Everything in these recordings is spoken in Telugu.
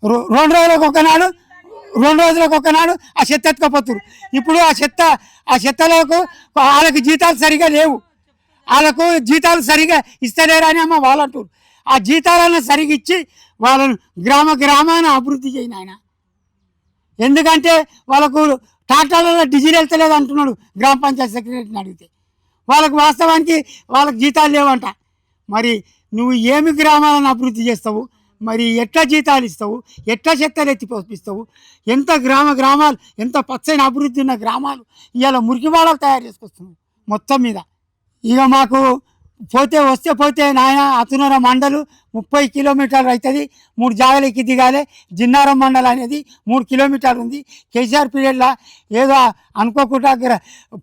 రెండు రోజులకు ఒకనాడు 2 రోజులకు ఒకనాడు ఆ చెత్త ఎత్తుకపోతురు. ఇప్పుడు ఆ చెత్తలకు వాళ్ళకి జీతాలు సరిగా లేవు, వాళ్ళకు జీతాలు సరిగా ఇస్తలేరు అని అమ్మ వాళ్ళు అంటారు. ఆ జీతాలను సరిగా ఇచ్చి వాళ్ళను గ్రామాన్ని అభివృద్ధి చేయను ఆయన. ఎందుకంటే వాళ్ళకు ట్రాక్టర్లలో డీజిల్ వెళ్తలేదు అంటున్నాడు గ్రామ పంచాయతీ సెక్రటరీని అడిగితే. వాళ్ళకు వాస్తవానికి వాళ్ళకి జీతాలు లేవంట. మరి నువ్వు ఏమి గ్రామాలను అభివృద్ధి చేస్తావు, మరి ఎట్లా జీతాలు ఇస్తావు, ఎట్లా చెత్తలు ఎత్తి పంపిస్తావు? ఎంత గ్రామాలు ఎంత పచ్చని అభివృద్ధి ఉన్న గ్రామాలు ఇవాళ మురికివాడలు తయారు చేసుకొస్తున్నావు మొత్తం మీద. ఇక మాకు వస్తే పోతే నాయన అతునూర మండలు 30 కిలోమీటర్లు అవుతుంది. 3 జాగలకి దిగాలి. జిన్నారం మండలం అనేది 3 కిలోమీటర్లు ఉంది. కేసీఆర్ పీరియడ్లో ఏదో అనుకోకుండా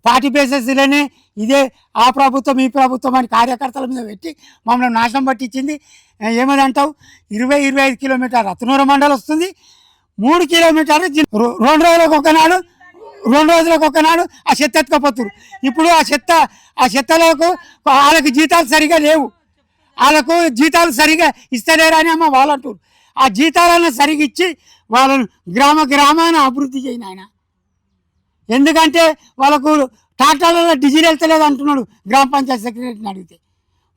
పార్టీ బేసెస్లోనే ఇదే ఆ ప్రభుత్వం ఈ ప్రభుత్వం అని కార్యకర్తల మీద పెట్టి మమ్మల్ని నాశనం పట్టించింది. ఏమని అంటావు? 20-25 కిలోమీటర్లు అతునూర మండలం వస్తుంది. 3 కిలోమీటర్లు 2 రోజులకు ఒకనాడు ఆ చెత్త ఎత్తుకపోతురు. ఇప్పుడు ఆ చెత్తలకు వాళ్ళకి జీతాలు సరిగా లేవు, వాళ్ళకు జీతాలు సరిగా ఇస్తలేరు అని అమ్మ వాళ్ళు అంటారు. ఆ జీతాలను సరిగా ఇచ్చి వాళ్ళను గ్రామాన్ని అభివృద్ధి చేయను ఆయన. ఎందుకంటే వాళ్ళకు ట్రాక్టర్లలో డీజిల్ వెళ్తలేదు అంటున్నాడు గ్రామ పంచాయతీ సెక్రటరీని అడిగితే.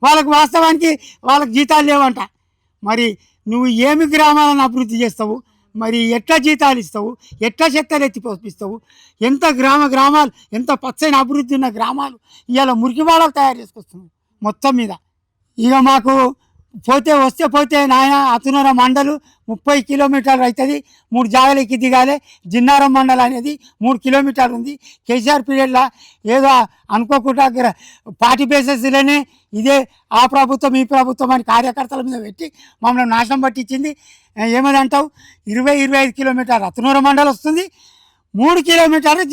వాళ్ళకు వాస్తవానికి వాళ్ళకి జీతాలు లేవంట. మరి నువ్వు ఏమి గ్రామాలను అభివృద్ధి చేస్తావు, మరి ఎట్లా జీతాలు ఇస్తావు, ఎట్లా చెత్తలు ఎత్తి పంపిస్తావు? ఎంత గ్రామాలు ఎంత పచ్చని అభివృద్ధి ఉన్న గ్రామాలు ఇవాళ మురికివాడలు తయారు చేసుకొస్తున్నావు మొత్తం మీద. ఇక మాకు వస్తే పోతే నాయన అతునూర మండలు 30 కిలోమీటర్లు అవుతుంది. 3 జాగలకి దిగాలి. జిన్నారం మండలం అనేది 3 కిలోమీటర్లు ఉంది. కేసీఆర్ పీరియడ్లో ఏదో అనుకోకుండా పార్టీ బేసెస్లోనే ఇదే ఆ ప్రభుత్వం ఈ ప్రభుత్వం అని కార్యకర్తల మీద పెట్టి మమ్మల్ని నాశనం పట్టించింది. ఏమని అంటావు? 20-25 కిలోమీటర్లు అతునూర మండలం వస్తుంది. 3 కిలోమీటర్లు